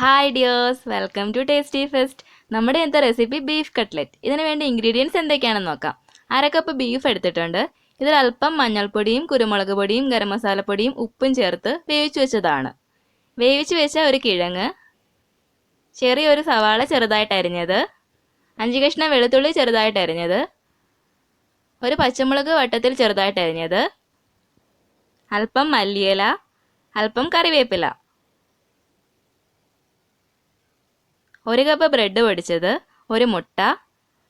Hi dears, welcome to tasty fest. നമ്മുടെ ഇന്നത്തെ recipe beef cutlet. ഇതിന് വേണ്ട ഇൻഗ്രീഡിയൻസ് എന്തൊക്കെയാണെന്ന് നോക്കാം. അര കപ്പ് ബീഫ് എടുത്തിട്ടുണ്ട്. ഇതിൽ അല്പം മഞ്ഞൾപ്പൊടിയും കുരുമുളക് പൊടിയും ഗരം മസാലപ്പൊടിയും ഉപ്പും ചേർത്ത് വേവിച്ചു വെച്ചതാണ്. വേവിച്ചു വെച്ച ഒരു കിഴങ്ങ്, ചെറിയൊരു സവാള ചെറുതായിട്ട് അരിഞ്ഞത്, 5 കഷ്ണം വെളുത്തുള്ളി ചെറുതായിട്ട് അരിഞ്ഞത്, ഒരു പച്ചമുളക് വട്ടത്തിൽ ചെറുതായിട്ട് അരിഞ്ഞത്, അല്പം മല്ലിയില, അല്പം കറിവേപ്പില, 1 കപ്പ് ബ്രെഡ് പൊടിച്ചത്, ഒരു മുട്ട,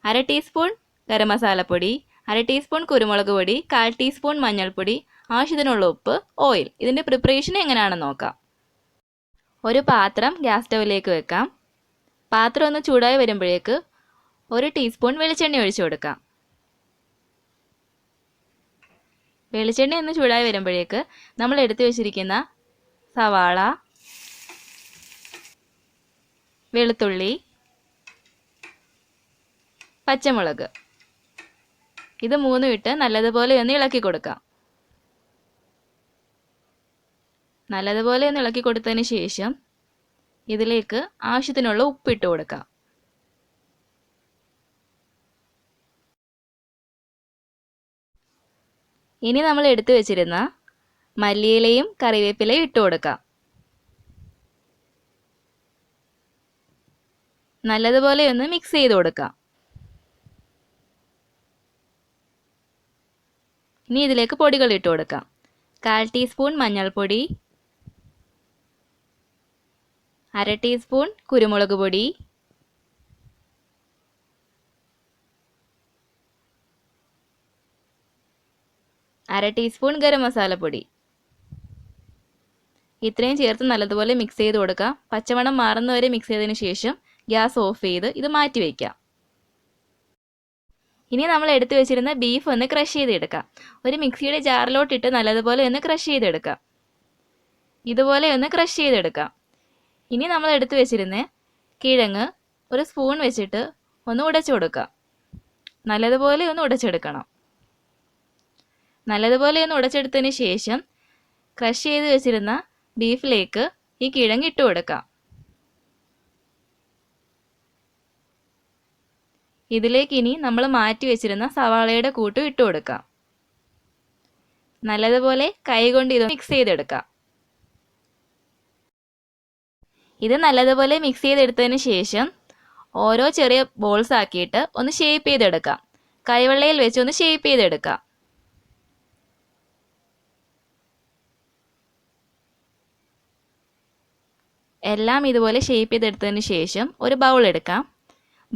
1/2 ടീസ്പൂൺ ഗരം മസാലപ്പൊടി, 1/2 ടീസ്പൂൺ കുരുമുളക് പൊടി, 1/4 ടീസ്പൂൺ മഞ്ഞൾപ്പൊടി, ആവശ്യത്തിനുള്ള ഉപ്പ്, ഓയിൽ. ഇതിൻ്റെ പ്രിപ്പറേഷൻ എങ്ങനെയാണെന്ന് നോക്കാം. ഒരു പാത്രം ഗ്യാസ് സ്റ്റൗവിലേക്ക് വെക്കാം. പാത്രം ഒന്ന് ചൂടായി വരുമ്പോഴേക്ക് 1 ടീസ്പൂൺ വെളിച്ചെണ്ണ ഒഴിച്ചു കൊടുക്കാം. വെളിച്ചെണ്ണ ഒന്ന് ചൂടായി വരുമ്പോഴേക്ക് നമ്മൾ എടുത്തു വെച്ചിരിക്കുന്ന സവാള, വെളുത്തുള്ളി, പച്ചമുളക്, ഇത് മൂന്നും ഇട്ട് നല്ലതുപോലെ ഒന്ന് ഇളക്കി കൊടുക്കാം. നല്ലതുപോലെ ഒന്ന് ഇളക്കി കൊടുത്തതിന് ശേഷം ഇതിലേക്ക് ആവശ്യത്തിനുള്ള ഉപ്പിട്ട് കൊടുക്കാം. ഇനി നമ്മൾ എടുത്തു വെച്ചിരുന്ന മല്ലിയിലയും കറിവേപ്പിലയും ഇട്ട് കൊടുക്കാം. നല്ലതുപോലെ ഒന്ന് മിക്സ് ചെയ്ത് കൊടുക്കാം. ഇനി ഇതിലേക്ക് പൊടികൾ ഇട്ട് കൊടുക്കാം. 1/4 ടീസ്പൂൺ മഞ്ഞൾപ്പൊടി, 1/2 ടീസ്പൂൺ കുരുമുളക് പൊടി, 1/2 ടീസ്പൂൺ ഗരം മസാലപ്പൊടി. ഇത്രയും ചേർത്ത് നല്ലതുപോലെ മിക്സ് ചെയ്ത് കൊടുക്കാം. പച്ചമണം മാറുന്നവരെ മിക്സ് ചെയ്തതിന് ശേഷം ഗ്യാസ് ഓഫ് ചെയ്ത് ഇത് മാറ്റി വയ്ക്കാം. ഇനി നമ്മൾ എടുത്തു വെച്ചിരുന്ന ബീഫ് ഒന്ന് ക്രഷ് ചെയ്തെടുക്കാം. ഒരു മിക്സിയുടെ ജാറിലോട്ടിട്ട് നല്ലതുപോലെ ഒന്ന് ക്രഷ് ചെയ്തെടുക്കാം. ഇതുപോലെ ഒന്ന് ക്രഷ് ചെയ്തെടുക്കാം. ഇനി നമ്മൾ എടുത്തു വെച്ചിരുന്ന കിഴങ്ങ് ഒരു സ്പൂൺ വെച്ചിട്ട് ഒന്ന് ഉടച്ചു കൊടുക്കാം. നല്ലതുപോലെ ഒന്ന് ഉടച്ചെടുക്കണം. നല്ലതുപോലെ ഒന്ന് ഉടച്ചെടുത്തതിന് ശേഷം ക്രഷ് ചെയ്ത് വെച്ചിരുന്ന ബീഫിലേക്ക് ഈ കിഴങ്ങ് ഇട്ട് കൊടുക്കാം. ഇതിലേക്ക് ഇനി നമ്മൾ മാറ്റി വെച്ചിരുന്ന സവാളയുടെ കൂട്ടും ഇട്ട് കൊടുക്കാം. നല്ലതുപോലെ കൈകൊണ്ട് ഇത് മിക്സ് ചെയ്തെടുക്കാം. ഇത് നല്ലതുപോലെ മിക്സ് ചെയ്തെടുത്തതിന് ശേഷം ഓരോ ചെറിയ ബോൾസ് ആക്കിയിട്ട് ഒന്ന് ഷേപ്പ് ചെയ്തെടുക്കാം. കൈവെള്ളയിൽ വെച്ച് ഒന്ന് ഷേപ്പ് ചെയ്തെടുക്കാം. എല്ലാം ഇതുപോലെ ഷേപ്പ് ചെയ്തെടുത്തതിന് ശേഷം ഒരു ബൗൾ എടുക്കാം.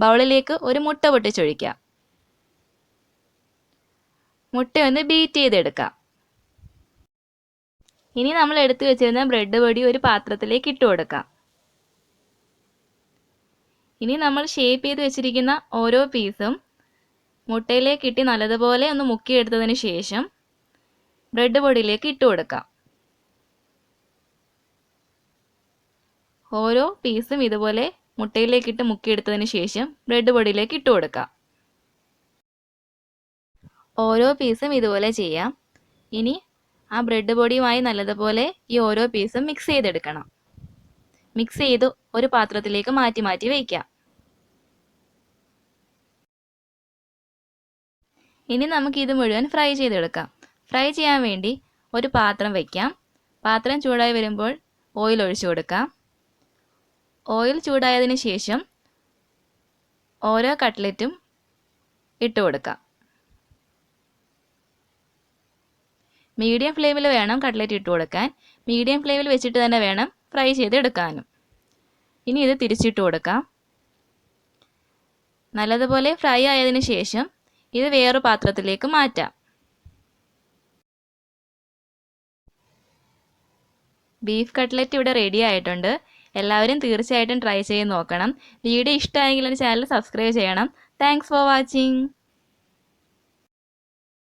ബൗളിലേക്ക് ഒരു മുട്ട പൊട്ടിച്ചൊഴിക്കാം. മുട്ടയൊന്ന് ബീറ്റ് ചെയ്തെടുക്കാം. ഇനി നമ്മൾ എടുത്തു വെച്ചിരുന്ന ബ്രെഡ് പൊടി ഒരു പാത്രത്തിലേക്ക് ഇട്ട് കൊടുക്കാം. ഇനി നമ്മൾ ഷേപ്പ് ചെയ്ത് വെച്ചിരിക്കുന്ന ഓരോ പീസും മുട്ടയിലേക്ക് ഇട്ട് നല്ലതുപോലെ ഒന്ന് മുക്കിയെടുത്തതിന് ശേഷം ബ്രെഡ് പൊടിയിലേക്ക് ഇട്ട് കൊടുക്കാം. ഓരോ പീസും ഇതുപോലെ മുട്ടയിലേക്കിട്ട് മുക്കിയെടുത്തതിന് ശേഷം ബ്രെഡ് പൊടിയിലേക്ക് ഇട്ട് കൊടുക്കാം. ഓരോ പീസും ഇതുപോലെ ചെയ്യാം. ഇനി ആ ബ്രെഡ് പൊടിയുമായി നല്ലതുപോലെ ഈ ഓരോ പീസും മിക്സ് ചെയ്തെടുക്കണം. മിക്സ് ചെയ്ത് ഒരു പാത്രത്തിലേക്ക് മാറ്റി മാറ്റി വയ്ക്കാം. ഇനി നമുക്ക് ഇത് മുഴുവൻ ഫ്രൈ ചെയ്തെടുക്കാം. ഫ്രൈ ചെയ്യാൻ വേണ്ടി ഒരു പാത്രം വയ്ക്കാം. പാത്രം ചൂടായി വരുമ്പോൾ ഓയിൽ ഒഴിച്ചു കൊടുക്കാം. ഓയിൽ ചൂടായതിന് ശേഷം ഓരോ കട്ട്ലറ്റും ഇട്ട് കൊടുക്കാം. മീഡിയം ഫ്ലെയിമിൽ വേണം കട്ട്ലറ്റ് ഇട്ട് കൊടുക്കാൻ. മീഡിയം ഫ്ലെയിമിൽ വെച്ചിട്ട് തന്നെ വേണം ഫ്രൈ ചെയ്തെടുക്കാനും. ഇനി ഇത് തിരിച്ചിട്ട് കൊടുക്കാം. നല്ലതുപോലെ ഫ്രൈ ആയതിനു ശേഷം ഇത് വേറൊരു പാത്രത്തിലേക്ക് മാറ്റാം. ബീഫ് കട്ട്ലറ്റ് ഇവിടെ റെഡി ആയിട്ടുണ്ട്. എല്ലാവരും തീർച്ചയായിട്ടും ട്രൈ ചെയ്ത് നോക്കണം. വീഡിയോ ഇഷ്ടമായെങ്കിൽ എൻ്റെ ചാനൽ സബ്സ്ക്രൈബ് ചെയ്യണം. Thanks for watching.